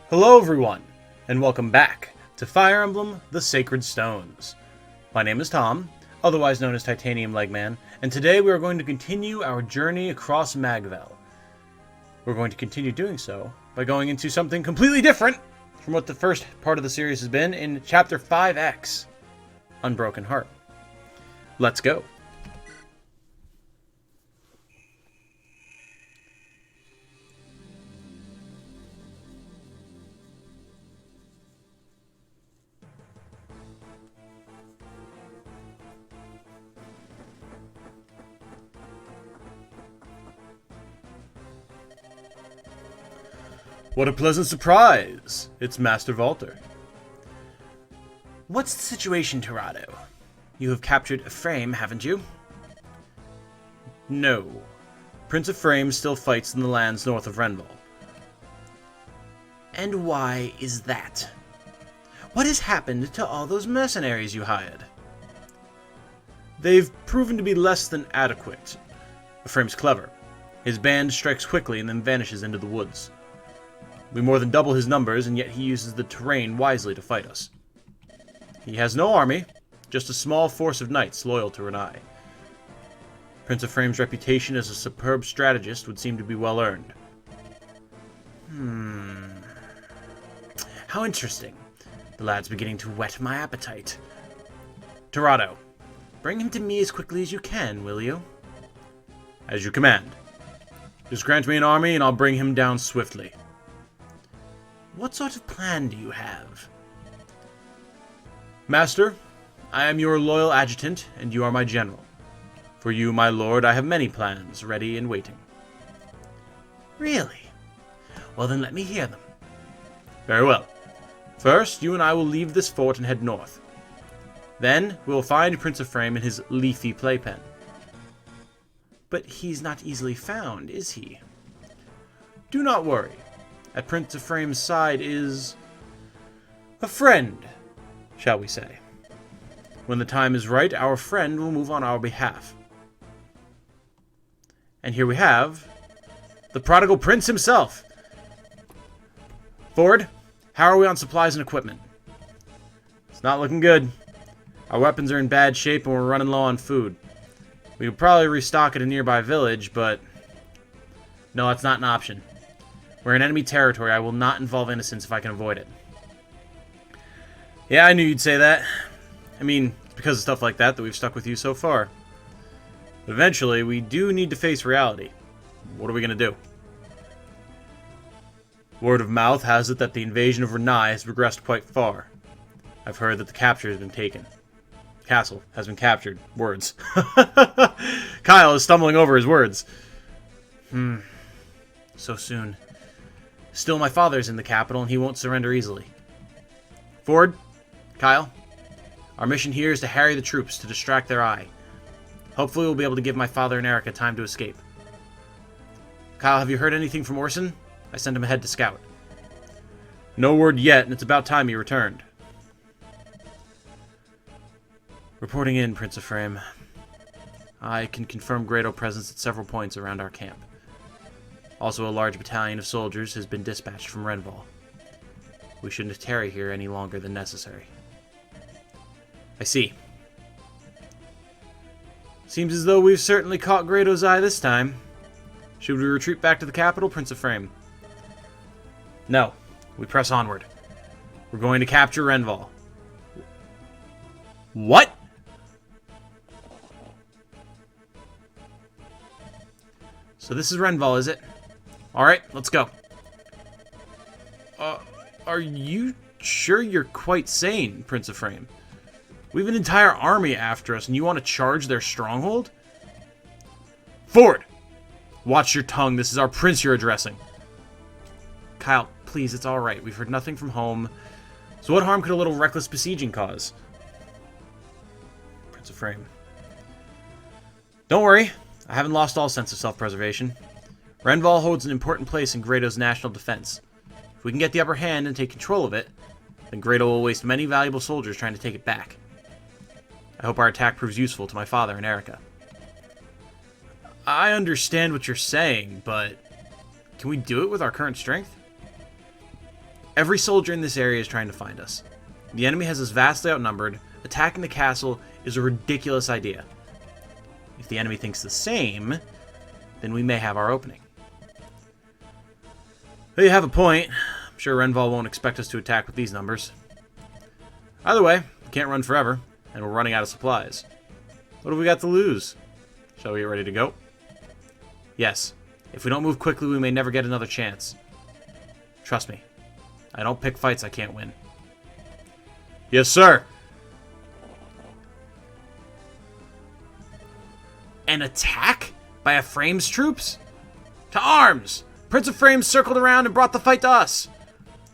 Hello everyone, and welcome back to Fire Emblem, the Sacred Stones. My name is Tom, otherwise known as Titanium Legman, and today we are going to continue our journey across Magvel. We're going to continue doing so by going into something completely different from what the first part of the series has been in Chapter 5X, Unbroken Heart. Let's go. What a pleasant surprise! It's Master Valter. What's the situation, Torado? You have captured Ephraim, haven't you? No. Prince Ephraim still fights in the lands north of Renval. And why is that? What has happened to all those mercenaries you hired? They've proven to be less than adequate. Ephraim's clever. His band strikes quickly and then vanishes into the woods. We more than double his numbers, and yet he uses the terrain wisely to fight us. He has no army, just a small force of knights loyal to Renais. Prince Ephraim's reputation as a superb strategist would seem to be well earned. How interesting. The lad's beginning to whet my appetite. Torado, Bring him to me as quickly as you can, will you? as you command. Just grant me an army and I'll bring him down swiftly. What sort of plan do you have? Master, I am your loyal adjutant, and you are my general. For you, my lord, I have many plans ready and waiting. Really? Well, then let me hear them. Very well. First, you and I will leave this fort and head north. Then, we will find Prince Ephraim in his leafy playpen. But he's not easily found, is he? Do not worry. At Prince Ephraim's side is a friend, shall we say. When the time is right, our friend will move on our behalf. And here we have the prodigal prince himself. Ford, how are we on supplies and equipment? It's not looking good. Our weapons are in bad shape and we're running low on food. We could probably restock at a nearby village, but no, that's not an option. We're in enemy territory. I will not involve innocents if I can avoid it. Yeah, I knew you'd say that. I mean, it's because of stuff like that we've stuck with you so far. But eventually, we do need to face reality. What are we going to do? Word of mouth has it that the invasion of Renais has progressed quite far. I've heard that the capture has been taken. The castle has been captured. Words. Kyle is stumbling over his words. So soon. Still, my father's in the capital, and he won't surrender easily. Ford, Kyle, our mission here is to harry the troops to distract their eye. Hopefully we'll be able to give my father and Eirika time to escape. Kyle, have you heard anything from Orson? I sent him ahead to scout. No word yet, and it's about time he returned. Reporting in, Prince Ephraim. I can confirm Grado presence at several points around our camp. Also, a large battalion of soldiers has been dispatched from Renval. We shouldn't tarry here any longer than necessary. I see. Seems as though we've certainly caught Grado's eye this time. Should we retreat back to the capital, Prince Ephraim? No. We press onward. We're going to capture Renval. What? So this is Renval, is it? Alright, let's go. Are you sure you're quite sane, Prince Ephraim? We have an entire army after us, and you want to charge their stronghold? Ford! Watch your tongue. This is our prince you're addressing. Kyle, please, it's alright. We've heard nothing from home. So what harm could a little reckless besieging cause? Prince Ephraim. Don't worry. I haven't lost all sense of self-preservation. Renval holds an important place in Grado's national defense. If we can get the upper hand and take control of it, then Grado will waste many valuable soldiers trying to take it back. I hope our attack proves useful to my father and Eirika. I understand what you're saying, but can we do it with our current strength? Every soldier in this area is trying to find us. The enemy has us vastly outnumbered. Attacking the castle is a ridiculous idea. If the enemy thinks the same, then we may have our opening. Well, you have a point. I'm sure Renval won't expect us to attack with these numbers. Either way, we can't run forever, and we're running out of supplies. What have we got to lose? Shall we get ready to go? Yes. If we don't move quickly, we may never get another chance. Trust me. I don't pick fights I can't win. Yes, sir. An attack by Ephraim's troops? To arms! Prince Ephraim circled around and brought the fight to us.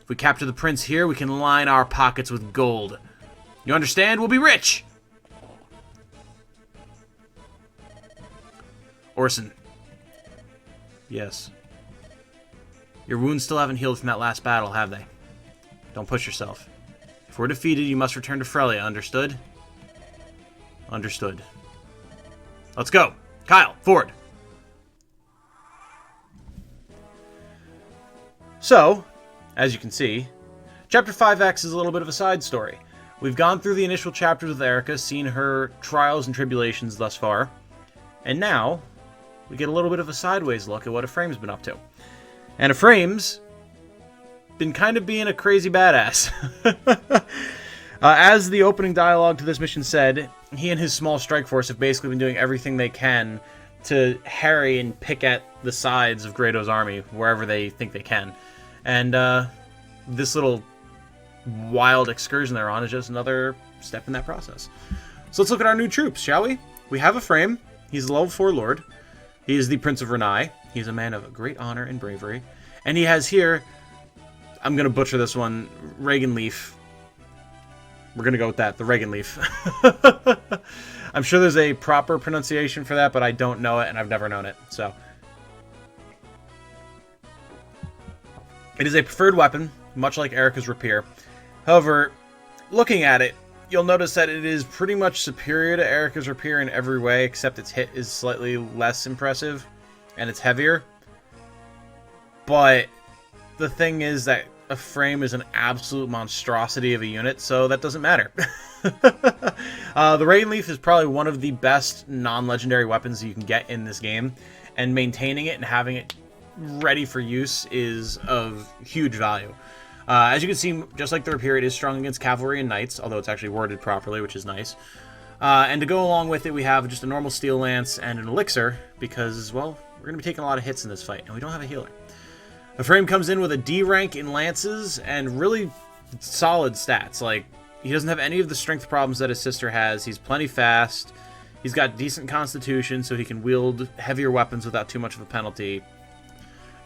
If we capture the prince here, we can line our pockets with gold. You understand? We'll be rich! Orson. Yes. Your wounds still haven't healed from that last battle, have they? Don't push yourself. If we're defeated, you must return to Frelia, understood? Understood. Let's go! Kyle, forward! So, as you can see, Chapter 5X is a little bit of a side story. We've gone through the initial chapters with Eirika, seen her trials and tribulations thus far, and now we get a little bit of a sideways look at what Ephraim's been up to. And Ephraim's been kind of being a crazy badass. As the opening dialogue to this mission said, he and his small strike force have basically been doing everything they can to harry and pick at the sides of Grado's army wherever they think they can. And this little wild excursion they're on is just another step in that process. So let's look at our new troops, shall we? We have Ephraim. He's a level 4 lord. He is the Prince of Renais. He's a man of great honor and bravery. And he has here, I'm going to butcher this one, Reagan Leaf. We're going to go with that, the Reagan Leaf. I'm sure there's a proper pronunciation for that, but I don't know it, and I've never known it. So, it is a preferred weapon, much like Eirika's Rapier. However, looking at it, you'll notice that it is pretty much superior to Eirika's Rapier in every way, except its hit is slightly less impressive, and it's heavier. But the thing is that Ephraim is an absolute monstrosity of a unit, so that doesn't matter. The Reagan Leaf is probably one of the best non-legendary weapons you can get in this game, and maintaining it and having it ready for use is of huge value. As you can see, just like the Rapier, it is strong against cavalry and knights, although it's actually worded properly, which is nice. And to go along with it, we have just a normal steel lance and an elixir, because, well, we're going to be taking a lot of hits in this fight, and we don't have a healer. Ephraim comes in with a D rank in lances and really solid stats. Like, he doesn't have any of the strength problems that his sister has. He's plenty fast. He's got decent constitution, so he can wield heavier weapons without too much of a penalty.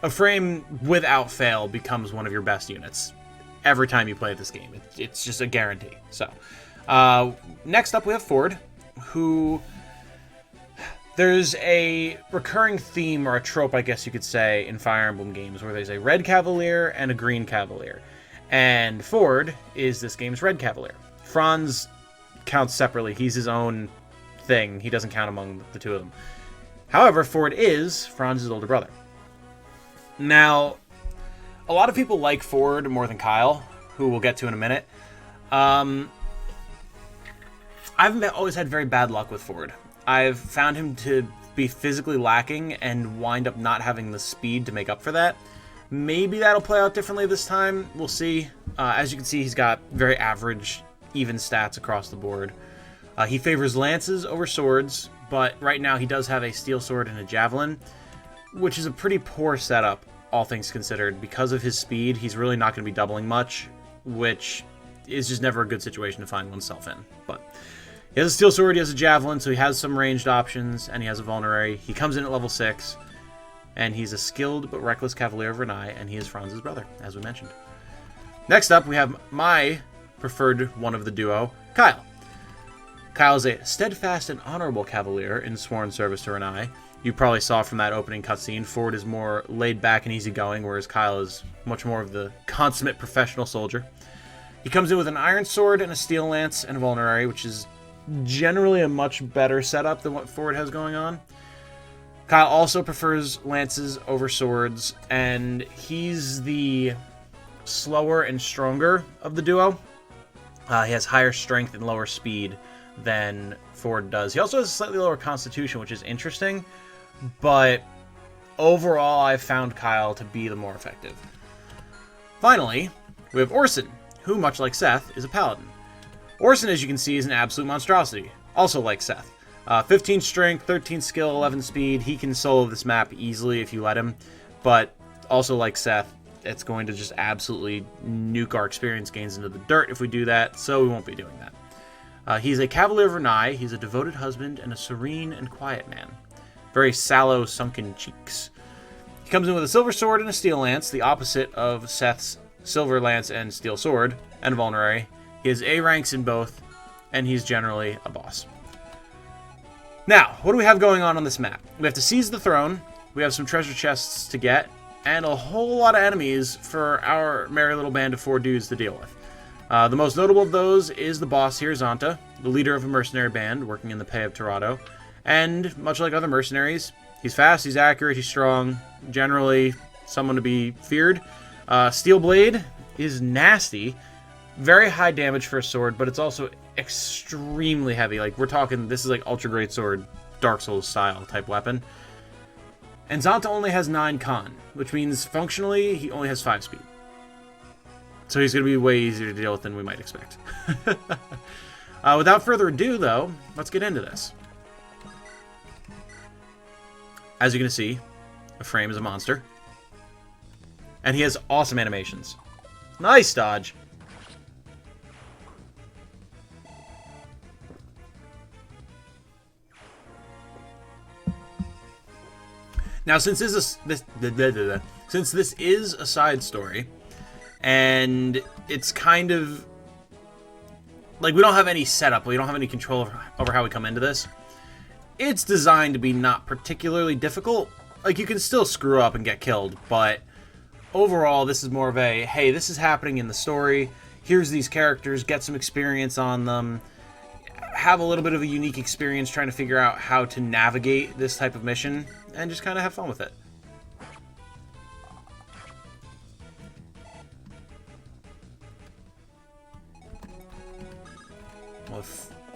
Ephraim, without fail, becomes one of your best units every time you play this game. It's just a guarantee. So, next up we have Ford, who... There's a recurring theme, or a trope, I guess you could say, in Fire Emblem games, where there's a red cavalier and a green cavalier. And Ford is this game's red cavalier. Franz counts separately. He's his own thing. He doesn't count among the two of them. However, Ford is Franz's older brother. Now, a lot of people like Ford more than Kyle, who we'll get to in a minute. I've always had very bad luck with Ford. I've found him to be physically lacking and wind up not having the speed to make up for that. Maybe that'll play out differently this time. We'll see. As you can see, he's got very average, even stats across the board. He favors lances over swords, but right now he does have a steel sword and a javelin, which is a pretty poor setup, all things considered. Because of his speed, he's really not going to be doubling much, which is just never a good situation to find oneself in. But he has a steel sword, he has a javelin, so he has some ranged options, and he has a vulnerary. He comes in at level 6, and he's a skilled but reckless cavalier of Renais, and he is Franz's brother, as we mentioned. Next up, we have my preferred one of the duo, Kyle. Kyle is a steadfast and honorable cavalier in sworn service to Renais. You probably saw from that opening cutscene, Ford is more laid back and easygoing, whereas Kyle is much more of the consummate professional soldier. He comes in with an iron sword and a steel lance and a vulnerary, which is generally a much better setup than what Ford has going on. Kyle also prefers lances over swords, and he's the slower and stronger of the duo. He has higher strength and lower speed than Ford does. He also has a slightly lower constitution, which is interesting, but overall I've found Kyle to be the more effective. Finally, we have Orson, who, much like Seth, is a paladin. Orson, as you can see, is an absolute monstrosity, also like Seth. 15 strength, 13 skill, 11 speed. He can solo this map easily if you let him, but also like Seth, it's going to just absolutely nuke our experience gains into the dirt if we do that, so we won't be doing that. He's a Cavalier of Renais. He's a devoted husband and a serene and quiet man. Very sallow, sunken cheeks. He comes in with a silver sword and a steel lance, the opposite of Seth's silver lance and steel sword, and a vulnerary. He has A ranks in both, and he's generally a boss. Now, what do we have going on this map? We have to seize the throne, we have some treasure chests to get, and a whole lot of enemies for our merry little band of 4 dudes to deal with. The most notable of those is the boss here, Zonta, the leader of a mercenary band working in the pay of Torado. And, much like other mercenaries, he's fast, he's accurate, he's strong, generally someone to be feared. Steel Blade is nasty, very high damage for a sword, but it's also extremely heavy. Like, we're talking, this is like Ultra Great Sword, Dark Souls style type weapon. And Zonta only has 9 con, which means functionally he only has 5 speed. So he's going to be way easier to deal with than we might expect. Without further ado, though, let's get into this. As you can see, Ephraim is a monster. And he has awesome animations. Nice dodge. Now, since this is a side story, and it's kind of like we don't have any setup, we don't have any control over how we come into this, it's designed to be not particularly difficult. Like, you can still screw up and get killed, but overall this is more of a, hey, this is happening in the story, here's these characters, get some experience on them, have a little bit of a unique experience trying to figure out how to navigate this type of mission, and just kind of have fun with it.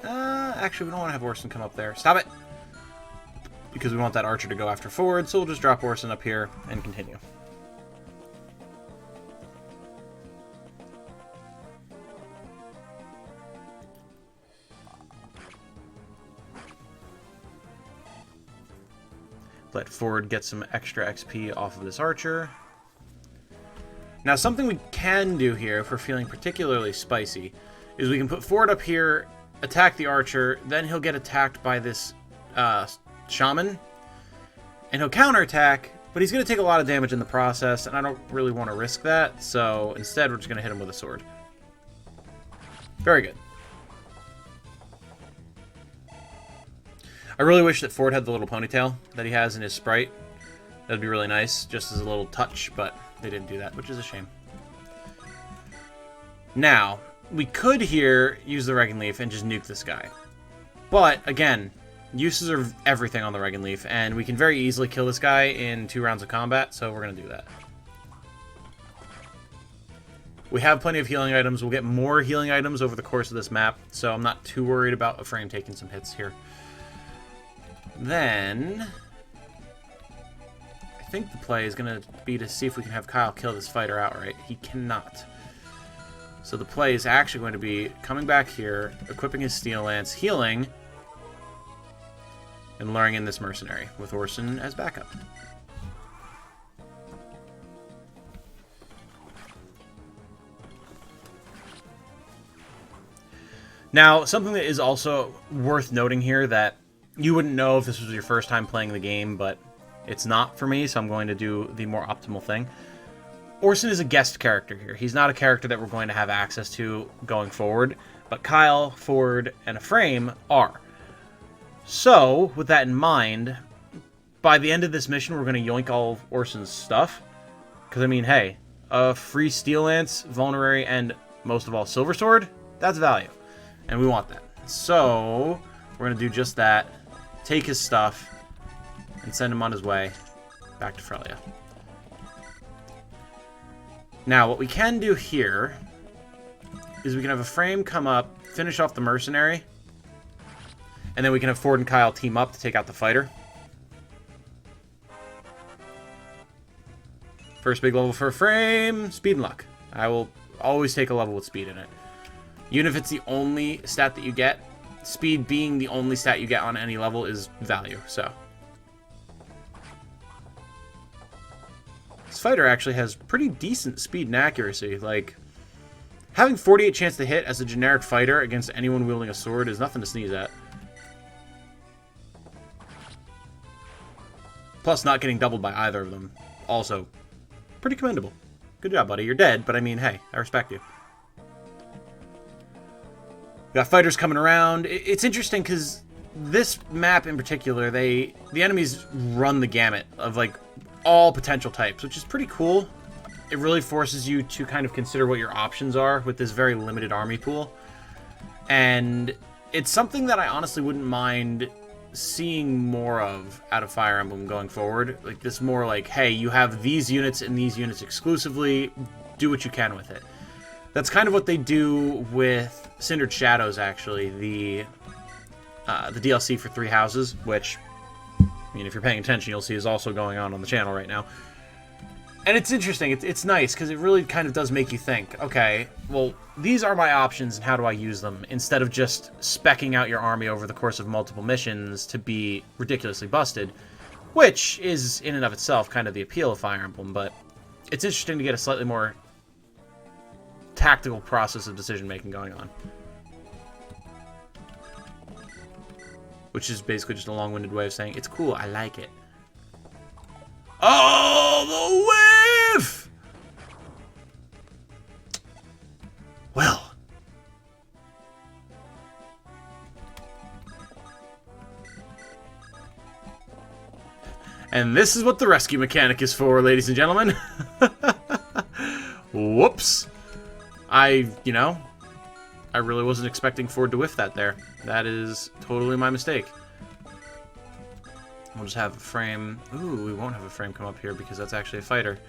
Actually, we don't want to have Orson come up there. Stop it! Because we want that archer to go after forward, so we'll just drop Orson up here and continue. Let Ford get some extra XP off of this archer. Now, something we can do here, if we're feeling particularly spicy, is we can put Ford up here, attack the archer, then he'll get attacked by this shaman, and he'll counterattack, but he's going to take a lot of damage in the process, and I don't really want to risk that, so instead we're just going to hit him with a sword. Very good. I really wish that Ford had the little ponytail that he has in his sprite. That'd be really nice, just as a little touch, but they didn't do that, which is a shame. Now, we could here use the Regan Leaf and just nuke this guy. But, again, uses are everything on the Regan Leaf, and we can very easily kill this guy in 2 rounds of combat, so we're going to do that. We have plenty of healing items. We'll get more healing items over the course of this map, so I'm not too worried about Ephraim taking some hits here. Then, I think the play is going to be to see if we can have Kyle kill this fighter outright. He cannot. So the play is actually going to be coming back here, equipping his steel lance, healing, and luring in this mercenary with Orson as backup. Now, something that is also worth noting here that you wouldn't know if this was your first time playing the game, but it's not for me, so I'm going to do the more optimal thing. Orson is a guest character here. He's not a character that we're going to have access to going forward, but Kyle, Ford, and Ephraim are. So, with that in mind, by the end of this mission, we're going to yoink all of Orson's stuff. Because, I mean, hey, a free Steel Lance, Vulnerary, and most of all, Silver Sword, that's value. And we want that. So, we're going to do just that. Take his stuff, and send him on his way back to Frelia. Now, what we can do here is we can have a frame come up, finish off the mercenary, and then we can have Ford and Kyle team up to take out the fighter. First big level for a frame, speed and luck. I will always take a level with speed in it. Even if it's the only stat that you get, speed being the only stat you get on any level is value, so. This fighter actually has pretty decent speed and accuracy. Like, having 48 chance to hit as a generic fighter against anyone wielding a sword is nothing to sneeze at. Plus, not getting doubled by either of them. Also, pretty commendable. Good job, buddy. You're dead, but I mean, hey, I respect you. Got fighters coming around. It's interesting because this map in particular, the enemies run the gamut of, like, all potential types, which is pretty cool. It really forces you to kind of consider what your options are with this very limited army pool. And it's something that I honestly wouldn't mind seeing more of out of Fire Emblem going forward. Like, this more like, hey, you have these units and these units exclusively, do what you can with it. That's kind of what they do with Cindered Shadows, actually, the DLC for 3 Houses, which, I mean, if you're paying attention, you'll see is also going on the channel right now. And it's interesting, it's nice, because it really kind of does make you think, okay, well, these are my options, and how do I use them, instead of just speccing out your army over the course of multiple missions to be ridiculously busted, which is, in and of itself, kind of the appeal of Fire Emblem, but it's interesting to get a slightly more tactical process of decision-making going on. Which is basically just a long-winded way of saying, it's cool, I like it. Oh, the whiff! Well. And this is what the rescue mechanic is for, ladies and gentlemen. Whoops. I really wasn't expecting Ford to whiff that there. That is totally my mistake. We'll just have a frame. Ooh, we won't have a frame come up here because that's actually a fighter.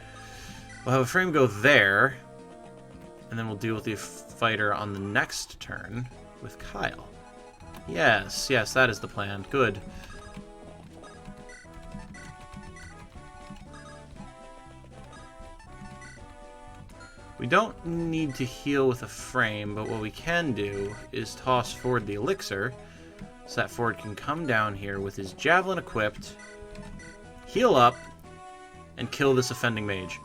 We'll have a frame go there, and then we'll deal with the fighter on the next turn with Kyle. Yes, yes, that is the plan. Good. We don't need to heal with a frame, but what we can do is toss Ford the elixir, so that Ford can come down here with his javelin equipped, heal up, and kill this offending mage.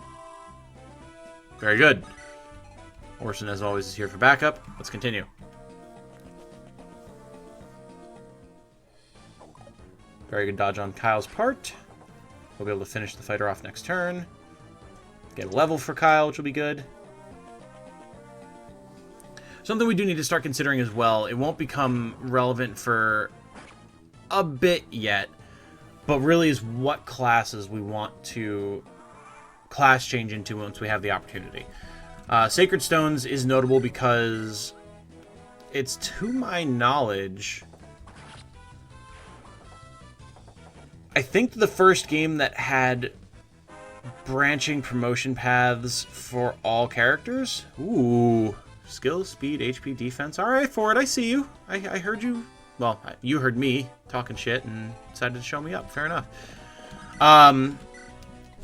Very good. Orson, as always, is here for backup. Let's continue. Very good dodge on Kyle's part. We'll be able to finish the fighter off next turn. Get a level for Kyle, which will be good. Something we do need to start considering as well, it won't become relevant for a bit yet, but really is what classes we want to class change into once we have the opportunity. Sacred Stones is notable because it's, to my knowledge, I think the first game that had branching promotion paths for all characters. Ooh. Skill, speed, HP, defense. Alright, Ford, I see you. I heard you. Well, you heard me talking shit and decided to show me up. Fair enough.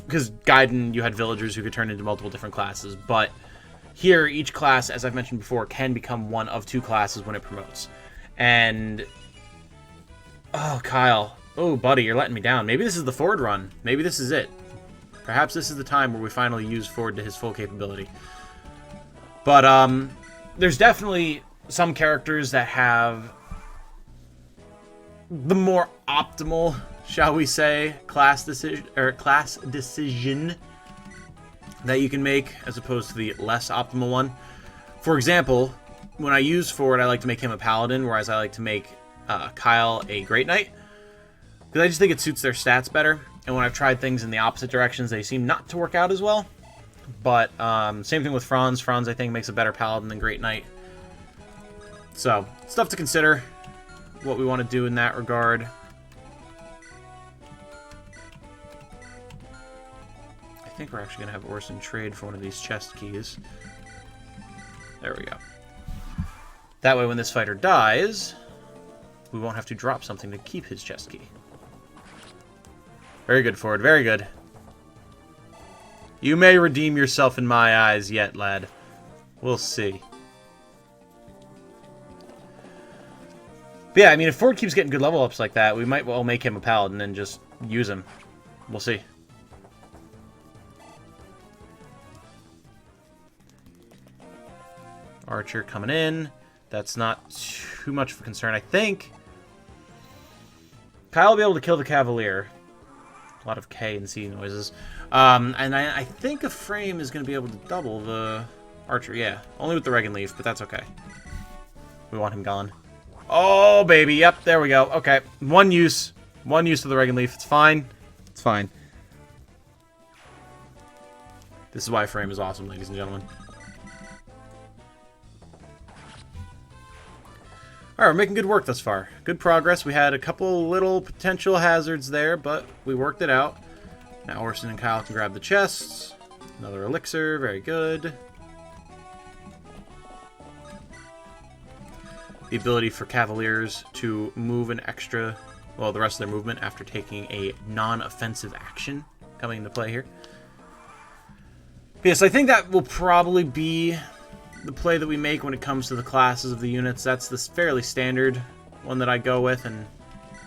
Because Gaiden, you had villagers who could turn into multiple different classes. But here, each class, as I've mentioned before, can become one of 2 classes when it promotes. And... oh, Kyle. Oh, buddy, you're letting me down. Maybe this is the Ford run. Maybe this is it. Perhaps this is the time where we finally use Ford to his full capability. But, there's definitely some characters that have the more optimal, shall we say, class decision that you can make, as opposed to the less optimal one. For example, when I use Ford, I like to make him a paladin, whereas I like to make Kyle a Great Knight, because I just think it suits their stats better. And when I've tried things in the opposite directions, they seem not to work out as well. But, same thing with Franz. Franz, I think, makes a better paladin than Great Knight. So, stuff to consider, what we want to do in that regard. I think we're actually going to have Orson trade for one of these chest keys. There we go. That way when this fighter dies, we won't have to drop something to keep his chest key. Very good, Ford. Very good. You may redeem yourself in my eyes yet, lad. We'll see. But yeah, I mean, if Ford keeps getting good level ups like that, we might well make him a paladin and just use him. We'll see. Archer coming in. That's not too much of a concern, I think. Kyle will be able to kill the Cavalier. A lot of K and C noises. And I think Ephraim is going to be able to double the Archer. Yeah, only with the Regan Leaf, but that's okay. We want him gone. Oh, baby. Yep, there we go. Okay, one use. One use of the Regan Leaf. It's fine. It's fine. This is why Ephraim is awesome, ladies and gentlemen. Alright, we're making good work thus far. Good progress. We had a couple little potential hazards there, but we worked it out. Now Orson and Kyle can grab the chests. Another elixir. Very good. The ability for Cavaliers to move an extra, well, the rest of their movement after taking a non-offensive action coming into play here. Yes, I think that will probably be the play that we make when it comes to the classes of the units. That's the fairly standard one that I go with, and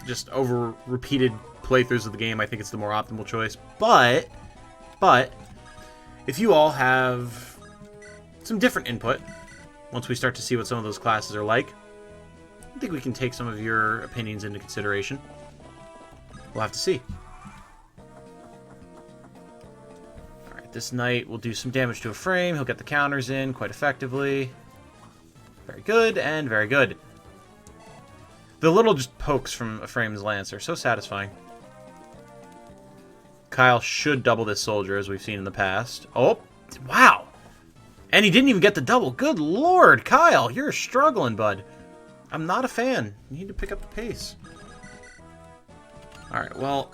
just over repeated playthroughs of the game, I think it's the more optimal choice. But, if you all have some different input, once we start to see what some of those classes are like, I think we can take some of your opinions into consideration. We'll have to see. This knight will do some damage to Ephraim. He'll get the counters in quite effectively. Very good, and very good. The little just pokes from Ephraim's lance are so satisfying. Kyle should double this soldier, as we've seen in the past. Oh, wow! And he didn't even get the double. Good lord, Kyle, you're struggling, bud. I'm not a fan. You need to pick up the pace. Alright, well...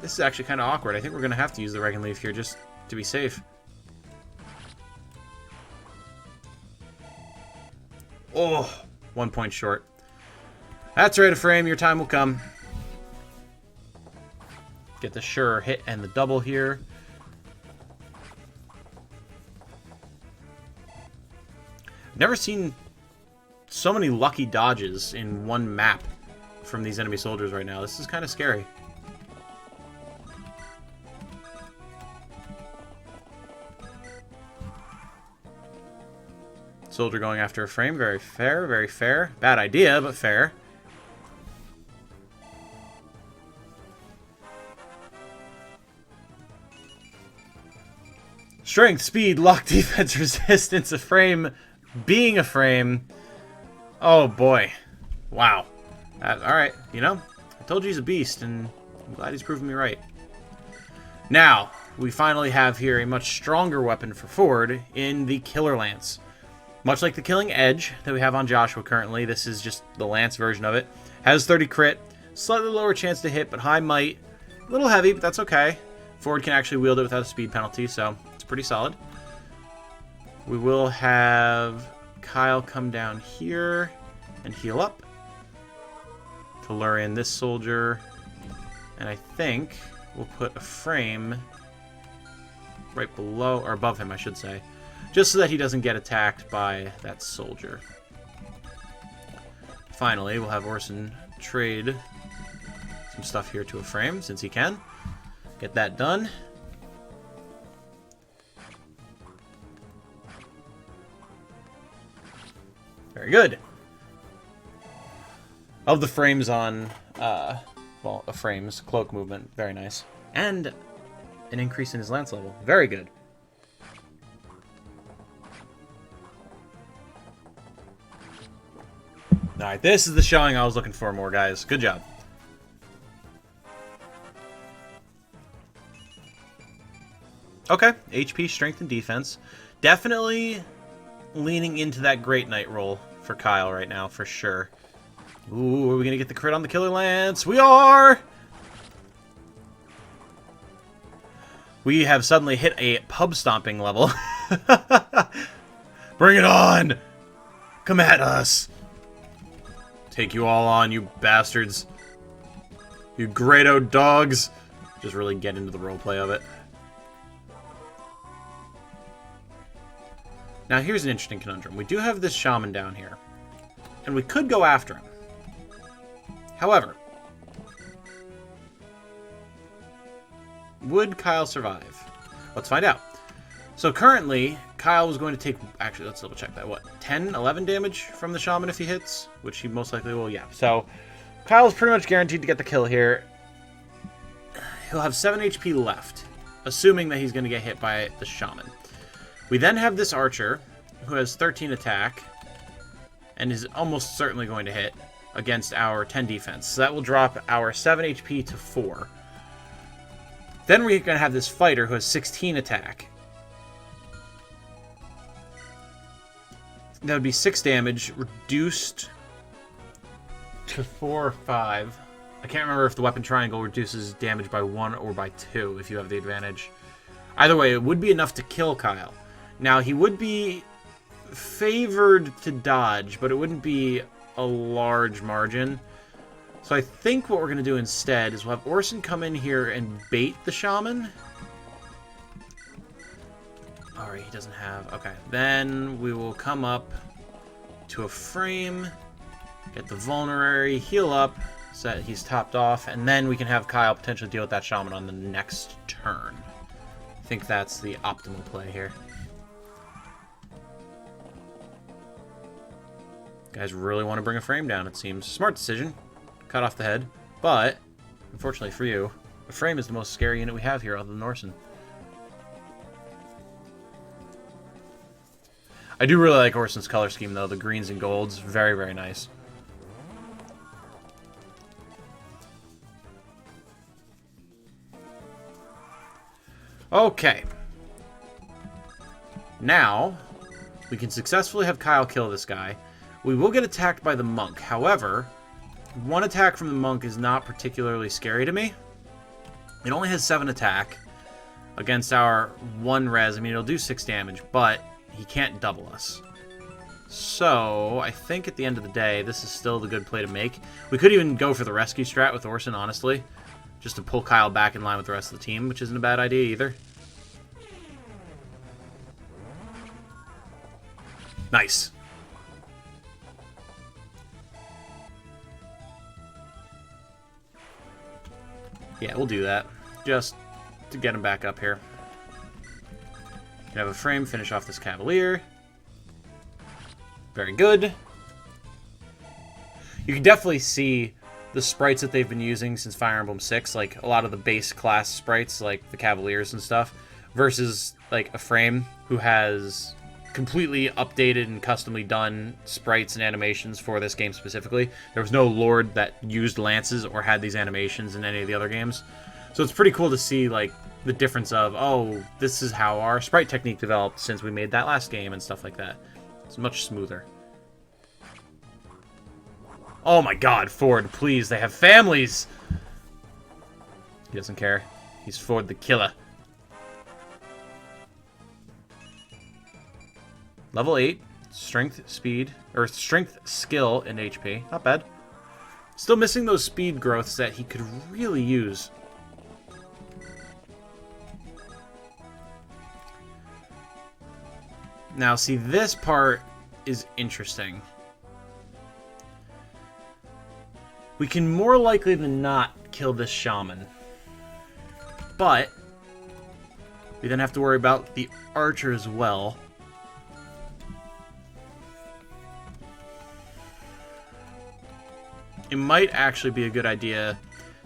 This is actually kind of awkward. I think we're going to have to use the Regan Leaf here just to be safe. Oh, 1 point short. That's right, Ephraim. Your time will come. Get the sure hit and the double here. Never seen so many lucky dodges in one map from these enemy soldiers right now. This is kind of scary. Soldier going after Ephraim. Very fair, very fair. Bad idea, but fair. Strength, speed, luck, defense, resistance, Ephraim being Ephraim. Oh boy. Wow. Alright, you know, I told you he's a beast, and I'm glad he's proven me right. Now, we finally have here a much stronger weapon for Ford in the Killer Lance. Much like the Killing Edge that we have on Joshua currently, this is just the Lance version of it. Has 30 crit, slightly lower chance to hit, but high might. A little heavy, but that's okay. Ford can actually wield it without a speed penalty, so it's pretty solid. We will have Kyle come down here and heal up to lure in this soldier. And I think we'll put Ephraim right below, or above him, I should say. Just so that he doesn't get attacked by that soldier. Finally, we'll have Orson trade some stuff here to Ephraim, since he can. Get that done. Very good. Of the frames on, well, Ephraim's cloak movement. Very nice. And an increase in his lance level. Very good. Alright, this is the showing I was looking for more, guys. Good job. Okay, HP, strength, and defense. Definitely leaning into that Great Knight role for Kyle right now, for sure. Ooh, are we going to get the crit on the Killer Lance? We are! We have suddenly hit a pub stomping level. Bring it on! Come at us! Take you all on, you bastards. You Grado dogs! Just really get into the roleplay of it. Now here's an interesting conundrum. We do have this shaman down here. And we could go after him. However, would Kyle survive? Let's find out. So currently, Kyle was going to take... Actually, let's double check that. What, 10, 11 damage from the shaman if he hits? Which he most likely will, yeah. So, Kyle's pretty much guaranteed to get the kill here. He'll have 7 HP left, assuming that he's going to get hit by the shaman. We then have this archer, who has 13 attack, and is almost certainly going to hit against our 10 defense. So that will drop our 7 HP to 4. Then we're going to have this fighter who has 16 attack. That would be 6 damage, reduced to 4 or 5. I can't remember if the weapon triangle reduces damage by 1 or by 2 if you have the advantage. Either way, it would be enough to kill Kyle. Now, he would be favored to dodge, but it wouldn't be a large margin. So I think what we're going to do instead is we'll have Orson come in here and bait the shaman. Alright, he doesn't have... Okay. Then we will come up to a frame, get the vulnerary, heal up, so that he's topped off, and then we can have Kyle potentially deal with that shaman on the next turn. I think that's the optimal play here. Guys really want to bring a frame down, it seems. Smart decision. Cut off the head. But, unfortunately for you, a frame is the most scary unit we have here other than Orson. I do really like Orson's color scheme, though. The greens and golds. Very, very nice. Okay. Now, we can successfully have Kyle kill this guy. We will get attacked by the monk. However, one attack from the monk is not particularly scary to me. It only has 7 attack against our 1 res. I mean, it'll do 6 damage, but he can't double us. So, I think at the end of the day, this is still the good play to make. We could even go for the rescue strat with Orson, honestly. Just to pull Kyle back in line with the rest of the team, which isn't a bad idea either. Nice. Yeah, we'll do that. Just to get him back up here. Can have a frame, finish off this Cavalier. Very good. You can definitely see the sprites that they've been using since Fire Emblem 6, like a lot of the base class sprites, like the Cavaliers and stuff, versus like a frame who has completely updated and customly done sprites and animations for this game specifically. There was no Lord that used lances or had these animations in any of the other games. So it's pretty cool to see like the difference of, oh, this is how our sprite technique developed since we made that last game and stuff like that. It's much smoother. Oh my god, Ford, please, they have families! He doesn't care. He's Ford the killer. Level 8, strength, speed, or strength, skill, and HP. Not bad. Still missing those speed growths that he could really use. Now, see, this part is interesting. We can more likely than not kill this shaman. But we then have to worry about the archer as well. It might actually be a good idea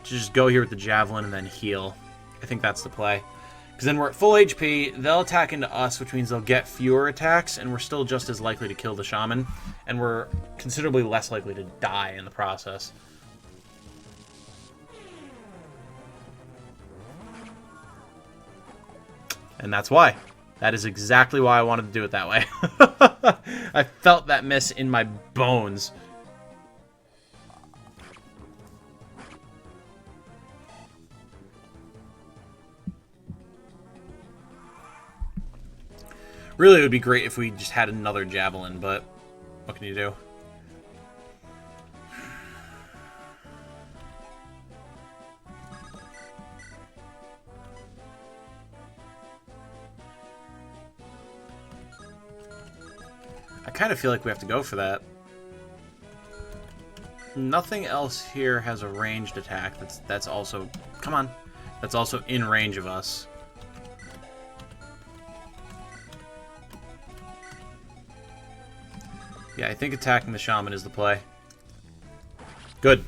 to just go here with the javelin and then heal. I think that's the play. Because then we're at full HP, they'll attack into us, which means they'll get fewer attacks, and we're still just as likely to kill the shaman. And we're considerably less likely to die in the process. And that's why. That is exactly why I wanted to do it that way. I felt that miss in my bones. Really, it would be great if we just had another javelin, but what can you do? I kind of feel like we have to go for that. Nothing else here has a ranged attack. That's also... Come on. That's also in range of us. Yeah, I think attacking the shaman is the play. Good.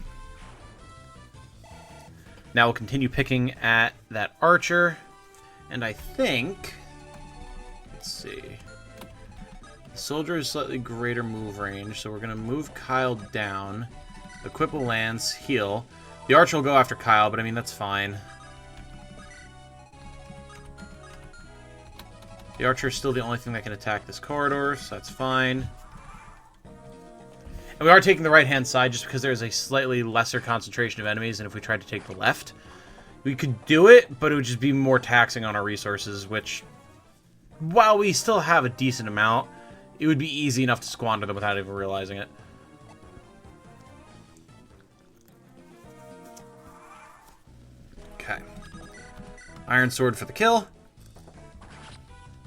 Now we'll continue picking at that archer. And I think... Let's see... The soldier has slightly greater move range, so we're going to move Kyle down. Equip a lance, heal. The archer will go after Kyle, but I mean, that's fine. The archer is still the only thing that can attack this corridor, so that's fine. And we are taking the right-hand side just because there's a slightly lesser concentration of enemies than if we tried to take the left. We could do it, but it would just be more taxing on our resources, which, while we still have a decent amount, it would be easy enough to squander them without even realizing it. Okay. Iron sword for the kill.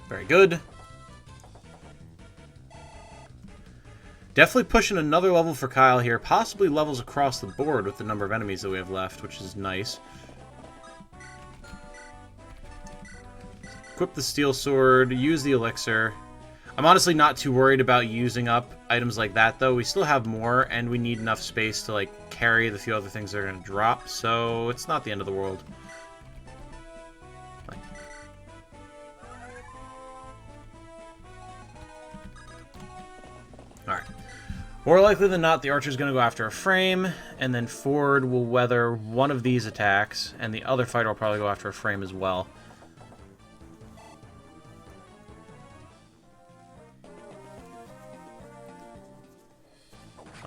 Very good. Definitely pushing another level for Kyle here. Possibly levels across the board with the number of enemies that we have left, which is nice. Equip the steel sword. Use the elixir. I'm honestly not too worried about using up items like that, though. We still have more, and we need enough space to, like, carry the few other things that are going to drop, so it's not the end of the world. Alright. More likely than not, the archer's going to go after Ephraim, and then Ford will weather one of these attacks, and the other fighter will probably go after Ephraim as well.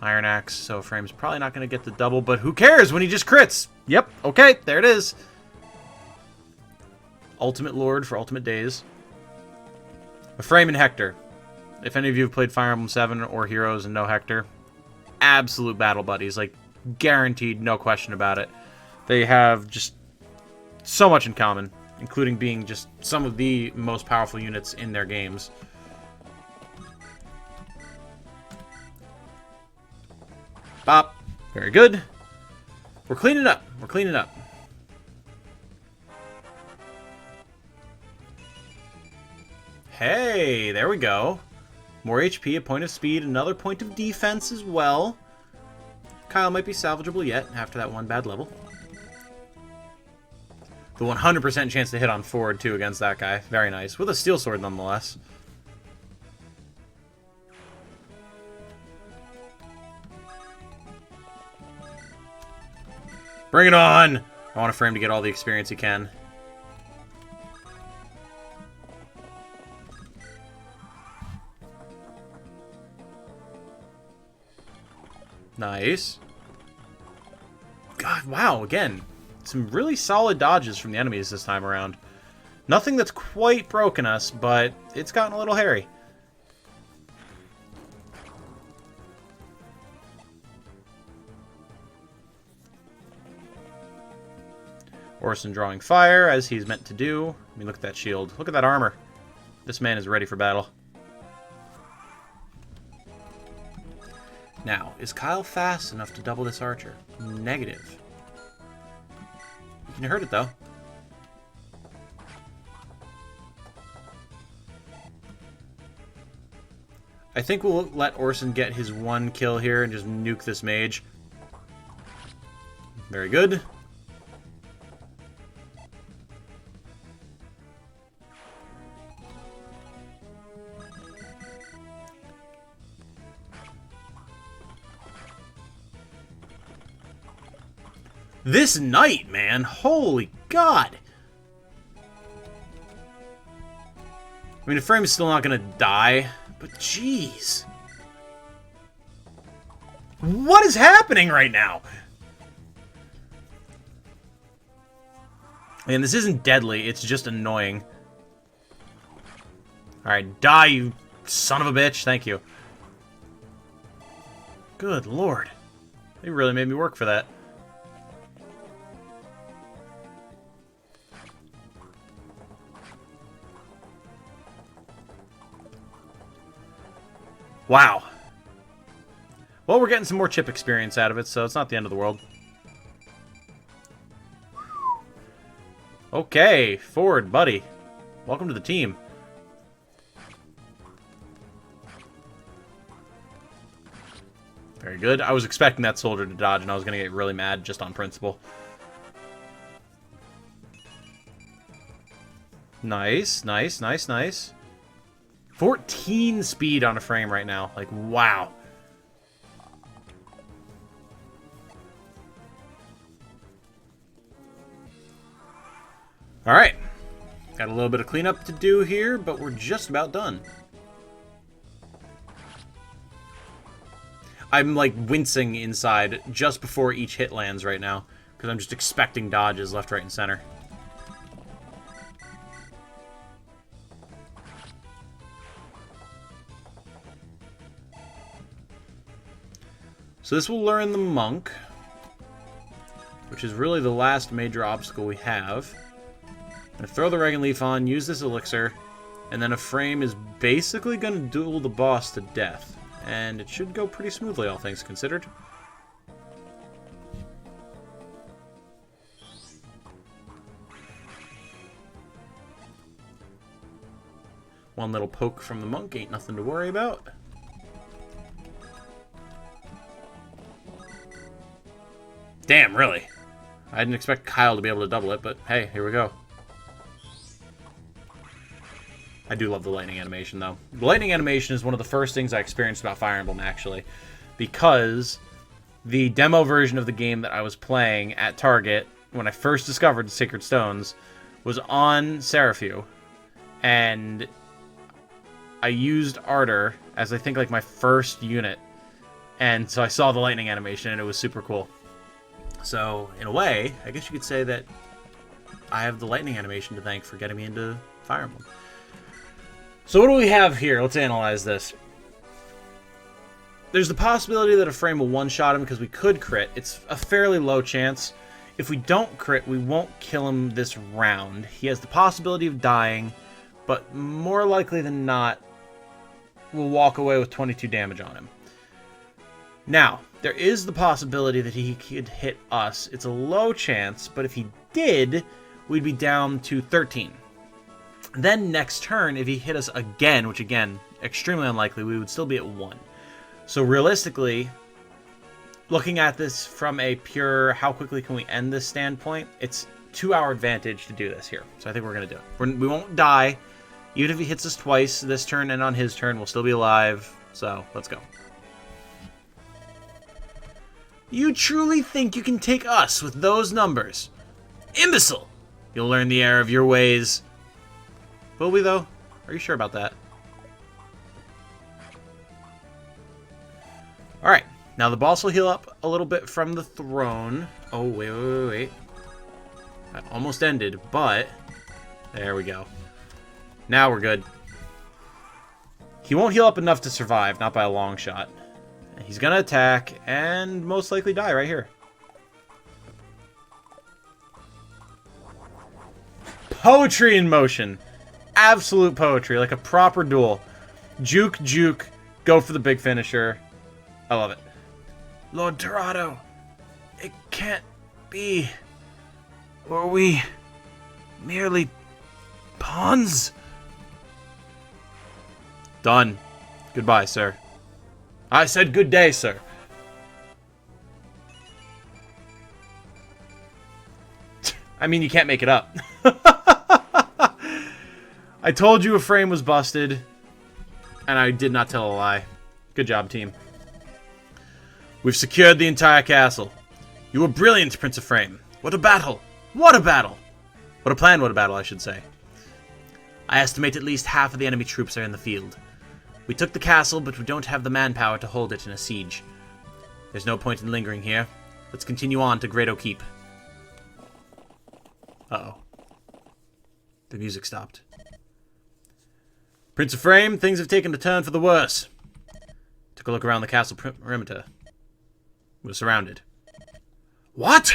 Iron Axe, so Ephraim's probably not going to get the double, but who cares when he just crits? Yep, okay, there it is. Ultimate Lord for Ultimate Days. Ephraim and Hector. If any of you have played Fire Emblem 7 or Heroes and know Hector, absolute battle buddies, like guaranteed, no question about it. They have just so much in common, including being just some of the most powerful units in their games. Bop. Very good. We're cleaning up. We're cleaning up. Hey, there we go. More HP, a point of speed, another point of defense as well. Kyle might be salvageable yet after that one bad level. The 100% chance to hit on Ford, too, against that guy. Very nice. With a steel sword, nonetheless. Bring it on! I want Ephraim to get all the experience he can. Nice. God, wow, again. Some really solid dodges from the enemies this time around. Nothing that's quite broken us, but it's gotten a little hairy. Orson drawing fire, as he's meant to do. I mean, look at that shield. Look at that armor. This man is ready for battle. Now, is Kyle fast enough to double this archer? Negative. You can hurt it, though. I think we'll let Orson get his one kill here and just nuke this mage. Very good. This knight, man! Holy God! I mean, Ephraim's still not gonna die, but jeez. What is happening right now? And this isn't deadly, it's just annoying. Alright, die, you son of a bitch. Thank you. Good lord. They really made me work for that. Wow. Well, we're getting some more chip experience out of it, so it's not the end of the world. Okay, Ford, buddy. Welcome to the team. Very good. I was expecting that soldier to dodge, and I was going to get really mad just on principle. Nice, nice, nice, nice. 14 speed on a frame right now. Like, wow. Alright. Got a little bit of cleanup to do here, but we're just about done. I'm, like, wincing inside just before each hit lands right now, because I'm just expecting dodges left, right, and center. So this will learn the monk, which is really the last major obstacle we have. I'm going to throw the Regan Leaf on, use this elixir, and then Ephraim is basically going to duel the boss to death. And it should go pretty smoothly, all things considered. One little poke from the monk, ain't nothing to worry about. Damn, really? I didn't expect Kyle to be able to double it, but hey, here we go. I do love the lightning animation, though. The lightning animation is one of the first things I experienced about Fire Emblem, actually. Because the demo version of the game that I was playing at Target, when I first discovered the Sacred Stones, was on Seraphu. And I used Ardor as, I think, like, my first unit. And so I saw the lightning animation, and it was super cool. So, in a way, I guess you could say that I have the lightning animation to thank for getting me into Fire Emblem. So what do we have here? Let's analyze this. There's the possibility that Ephraim will one-shot him because we could crit. It's a fairly low chance. If we don't crit, we won't kill him this round. He has the possibility of dying, but more likely than not, we'll walk away with 22 damage on him. Now, there is the possibility that he could hit us. It's a low chance, but if he did, we'd be down to 13. Then next turn, if he hit us again, which again, extremely unlikely, we would still be at 1. So realistically, looking at this from a pure how quickly can we end this standpoint, it's to our advantage to do this here. So I think we're going to do it. We won't die. Even if he hits us twice this turn and on his turn, we'll still be alive. So let's go. You truly think you can take us with those numbers? Imbecile! You'll learn the error of your ways. Will we, though? Are you sure about that? Alright, now the boss will heal up a little bit from the throne. Oh, wait. That almost ended, but... there we go. Now we're good. He won't heal up enough to survive, not by a long shot. He's gonna attack, and most likely die right here. Poetry in motion! Absolute poetry, like a proper duel. Juke, juke, go for the big finisher. I love it. Lord Torado, it can't be. Were we merely pawns? Done. Goodbye, sir. I said good day, sir. I mean, you can't make it up. I told you Ephraim was busted, and I did not tell a lie. Good job, team. We've secured the entire castle. You were brilliant, Prince Ephraim. What a battle! What a battle! What a plan, what a battle, I should say. I estimate at least half of the enemy troops are in the field. We took the castle, but we don't have the manpower to hold it in a siege. There's no point in lingering here. Let's continue on to Great Keep. Uh-oh. The music stopped. Prince Ephraim, things have taken a turn for the worse. Took a look around the castle perimeter. We're surrounded. What?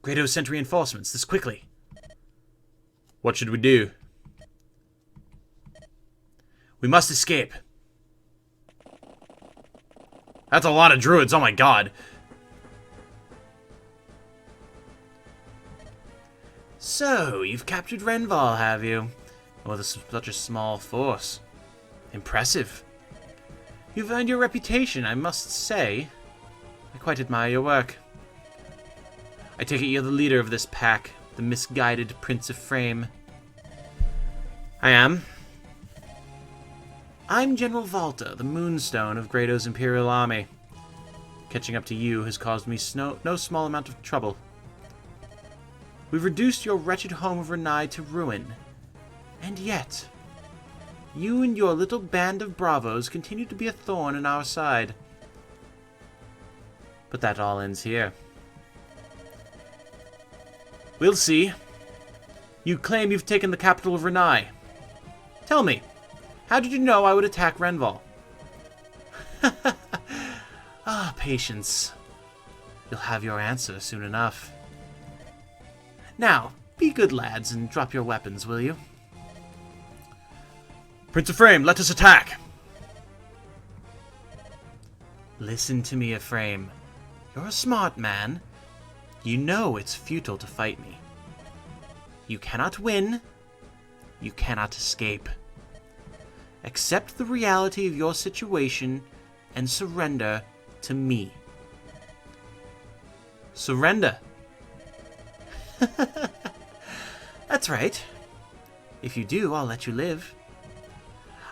Grado sent reinforcements this quickly. What should we do? We must escape. That's a lot of druids, oh my god. So, you've captured Renval, have you? With such a small force. Impressive. You've earned your reputation, I must say. I quite admire your work. I take it you're the leader of this pack, the misguided Prince Ephraim. I am. I'm General Valta, the Moonstone of Grado's Imperial Army. Catching up to you has caused me no small amount of trouble. We've reduced your wretched home of Renais to ruin. And yet, you and your little band of bravos continue to be a thorn in our side. But that all ends here. We'll see. You claim you've taken the capital of Renais. Tell me, how did you know I would attack Renval? Ah, patience. You'll have your answer soon enough. Now, be good lads and drop your weapons, will you? Prince Ephraim, let us attack! Listen to me, Ephraim. You're a smart man. You know it's futile to fight me. You cannot win. You cannot escape. Accept the reality of your situation and surrender to me. Surrender. That's right. If you do, I'll let you live.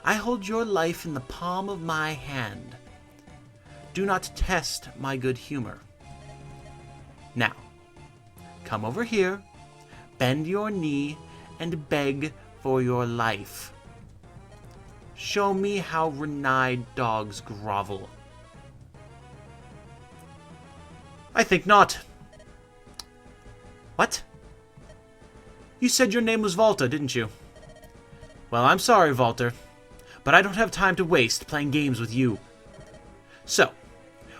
I hold your life in the palm of my hand. Do not test my good humor. Now, come over here, bend your knee, and beg for your life. Show me how Renais dogs grovel. I think not. What? You said your name was Valta, didn't you? Well, I'm sorry, Valter, but I don't have time to waste playing games with you. So,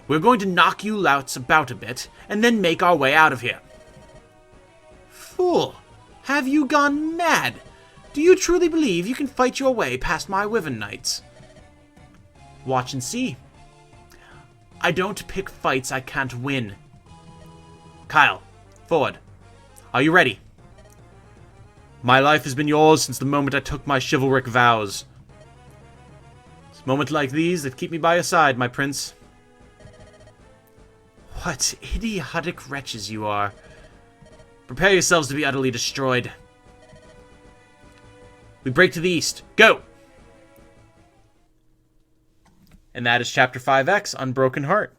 we're going to knock you louts about a bit, and then make our way out of here. Fool! Have you gone mad? Do you truly believe you can fight your way past my Wyvern Knights? Watch and see. I don't pick fights I can't win. Kyle, forward. Are you ready? My life has been yours since the moment I took my chivalric vows. It's moments like these that keep me by your side, my prince. What idiotic wretches you are. Prepare yourselves to be utterly destroyed. We break to the east. Go! And that is Chapter 5X, Unbroken Heart.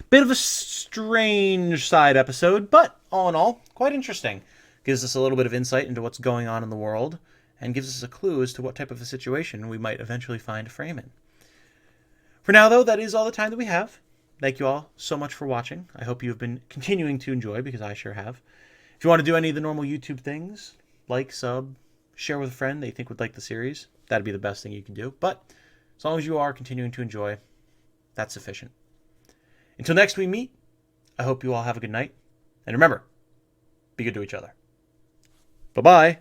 Bit of a strange side episode, but all in all, quite interesting. Gives us a little bit of insight into what's going on in the world, and gives us a clue as to what type of a situation we might eventually find Ephraim in. For now, though, that is all the time that we have. Thank you all so much for watching. I hope you've been continuing to enjoy, because I sure have. If you want to do any of the normal YouTube things, like, sub, share with a friend that you think would like the series, that'd be the best thing you can do. But as long as you are continuing to enjoy, that's sufficient. Until next we meet, I hope you all have a good night. And remember, be good to each other. Bye-bye.